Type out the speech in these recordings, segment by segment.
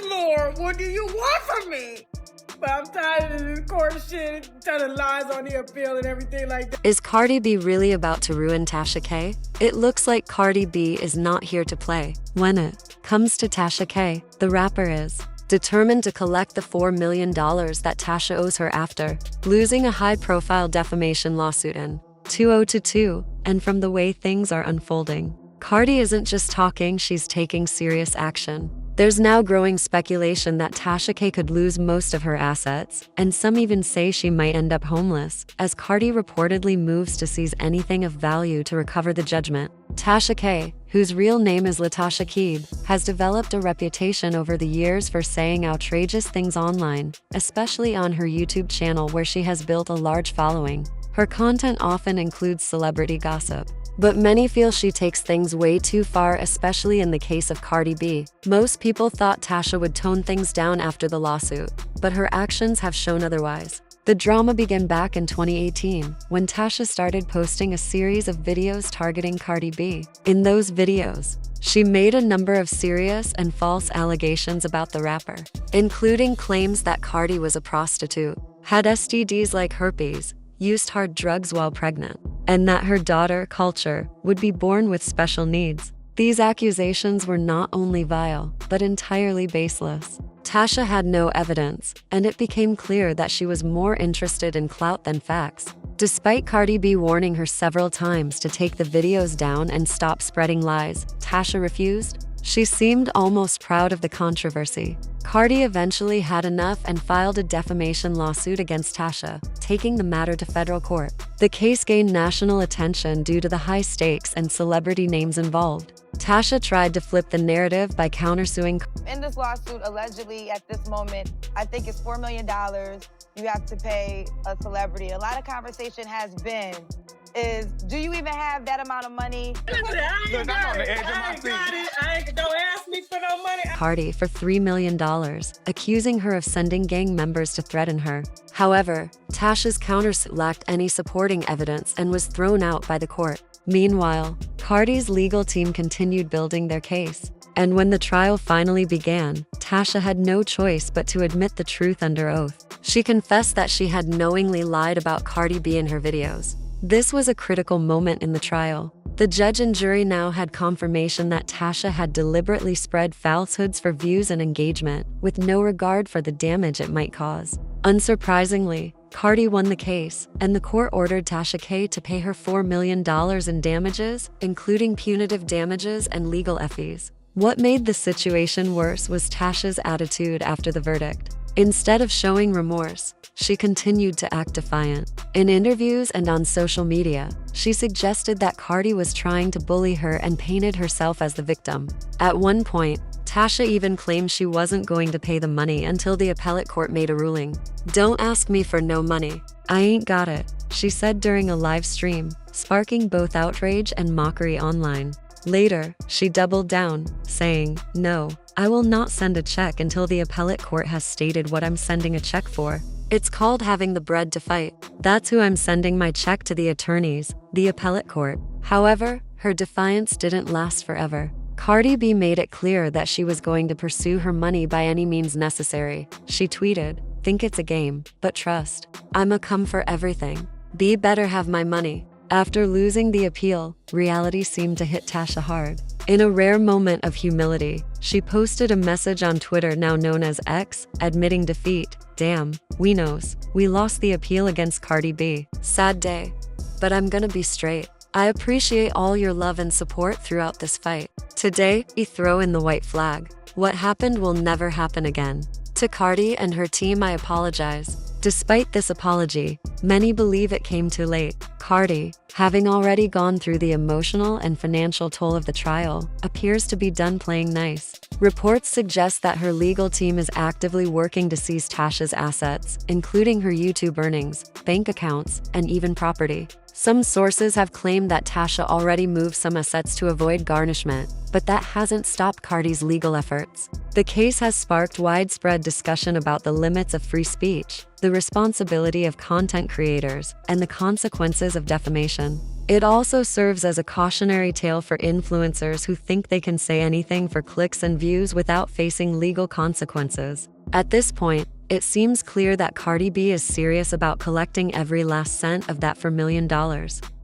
Lord, what do you want from me? But I'm tired of this court shit, telling lies on the appeal and everything like that. Is Cardi B really about to ruin Tasha K? It looks like Cardi B is not here to play. When it comes to Tasha K, the rapper is determined to collect the $4 million that Tasha owes her after losing a high-profile defamation lawsuit in 2022, and from the way things are unfolding, Cardi isn't just talking, she's taking serious action. There's now growing speculation that Tasha K could lose most of her assets, and some even say she might end up homeless, as Cardi reportedly moves to seize anything of value to recover the judgment. Tasha K, whose real name is Latasha Keeb, has developed a reputation over the years for saying outrageous things online, especially on her YouTube channel where she has built a large following. Her content often includes celebrity gossip, but many feel she takes things way too far, especially in the case of Cardi B. Most people thought Tasha would tone things down after the lawsuit, but her actions have shown otherwise. The drama began back in 2018, when Tasha started posting a series of videos targeting Cardi B. In those videos, she made a number of serious and false allegations about the rapper, including claims that Cardi was a prostitute, had STDs like herpes, used hard drugs while pregnant, and that her daughter, Culture, would be born with special needs. These accusations were not only vile, but entirely baseless. Tasha had no evidence, and it became clear that she was more interested in clout than facts. Despite Cardi B warning her several times to take the videos down and stop spreading lies, Tasha refused. She seemed almost proud of the controversy. Cardi eventually had enough and filed a defamation lawsuit against Tasha, taking the matter to federal court. The case gained national attention due to the high stakes and celebrity names involved. Tasha tried to flip the narrative by countersuing. In this lawsuit, allegedly, at this moment, I think it's $4 million you have to pay a celebrity. A lot of conversation has been, do you even have that amount of money? Don't ask me for no money. Cardi for $3 million, accusing her of sending gang members to threaten her. However, Tasha's countersuit lacked any supporting evidence and was thrown out by the court. Meanwhile, Cardi's legal team continued building their case. And when the trial finally began, Tasha had no choice but to admit the truth under oath. She confessed that she had knowingly lied about Cardi B in her videos. This was a critical moment in the trial. The judge and jury now had confirmation that Tasha had deliberately spread falsehoods for views and engagement, with no regard for the damage it might cause. Unsurprisingly, Cardi won the case, and the court ordered Tasha K to pay her $4 million in damages, including punitive damages and legal fees. What made the situation worse was Tasha's attitude after the verdict. Instead of showing remorse, she continued to act defiant. In interviews and on social media, she suggested that Cardi was trying to bully her and painted herself as the victim. At one point, Tasha even claimed she wasn't going to pay the money until the appellate court made a ruling. "Don't ask me for no money. I ain't got it," she said during a live stream, sparking both outrage and mockery online. Later, she doubled down, saying, "No, I will not send a check until the appellate court has stated what I'm sending a check for. It's called having the bread to fight. That's who I'm sending my check to, the attorneys, the appellate court." However, her defiance didn't last forever. Cardi B made it clear that she was going to pursue her money by any means necessary. She tweeted, "Think it's a game, but trust. I'ma come for everything. B better have my money." After losing the appeal, reality seemed to hit Tasha hard. In a rare moment of humility, she posted a message on Twitter, now known as X, admitting defeat. "Damn, we knows. We lost the appeal against Cardi B. Sad day. But I'm gonna be straight. I appreciate all your love and support throughout this fight. Today, we throw in the white flag. What happened will never happen again. To Cardi and her team, I apologize." Despite this apology, many believe it came too late. Cardi, having already gone through the emotional and financial toll of the trial, appears to be done playing nice. Reports suggest that her legal team is actively working to seize Tasha's assets, including her YouTube earnings, bank accounts, and even property. Some sources have claimed that Tasha already moved some assets to avoid garnishment, but that hasn't stopped Cardi's legal efforts. The case has sparked widespread discussion about the limits of free speech, the responsibility of content creators, and the consequences of defamation. It also serves as a cautionary tale for influencers who think they can say anything for clicks and views without facing legal consequences. At this point, it seems clear that Cardi B is serious about collecting every last cent of that $4 million.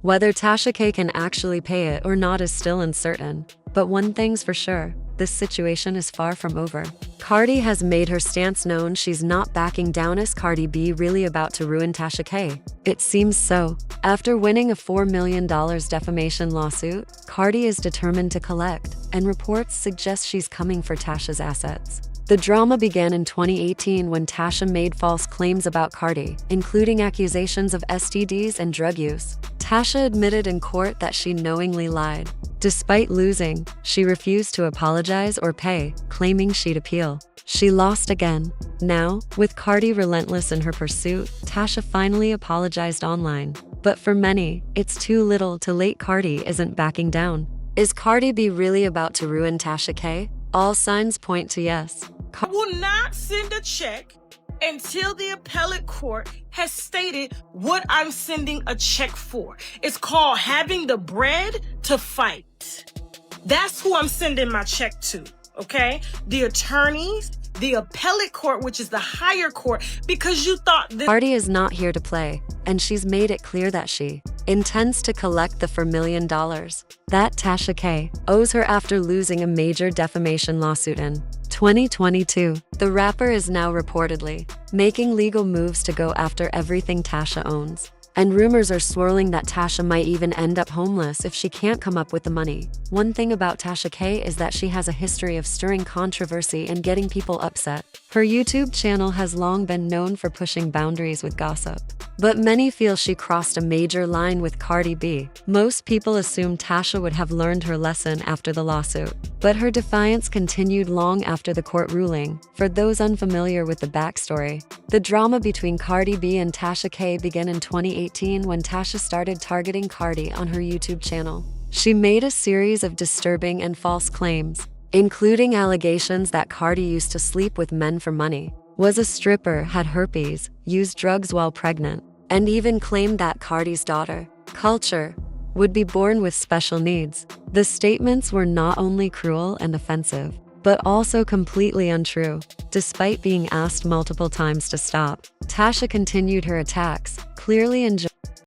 Whether Tasha K can actually pay it or not is still uncertain. But one thing's for sure, this situation is far from over. Cardi has made her stance known. She's not backing down. Is Cardi B really about to ruin Tasha K? It seems so. After winning a $4 million defamation lawsuit, Cardi is determined to collect, and reports suggest she's coming for Tasha's assets. The drama began in 2018 when Tasha made false claims about Cardi, including accusations of STDs and drug use. Tasha admitted in court that she knowingly lied. Despite losing, she refused to apologize or pay, claiming she'd appeal. She lost again. Now, with Cardi relentless in her pursuit, Tasha finally apologized online. But for many, it's too little too late. Cardi isn't backing down. Is Cardi B really about to ruin Tasha K? All signs point to yes. I will not send a check until the appellate court has stated what I'm sending a check for. It's called having the bread to fight. That's who I'm sending my check to, okay? The attorneys, the appellate court, which is the higher court, because you thought this— Cardi is not here to play, and she's made it clear that she intends to collect the $4 million that Tasha K owes her after losing a major defamation lawsuit in 2022. The rapper is now reportedly making legal moves to go after everything Tasha owns. And rumors are swirling that Tasha might even end up homeless if she can't come up with the money. One thing about Tasha K is that she has a history of stirring controversy and getting people upset. Her YouTube channel has long been known for pushing boundaries with gossip. But many feel she crossed a major line with Cardi B. Most people assume Tasha would have learned her lesson after the lawsuit. But her defiance continued long after the court ruling. For those unfamiliar with the backstory, the drama between Cardi B and Tasha K began in 2018 when Tasha started targeting Cardi on her YouTube channel. She made a series of disturbing and false claims, including allegations that Cardi used to sleep with men for money, was a stripper, had herpes, used drugs while pregnant, and even claimed that Cardi's daughter, Culture, would be born with special needs. The statements were not only cruel and offensive, but also completely untrue. Despite being asked multiple times to stop, Tasha continued her attacks, clearly enjoying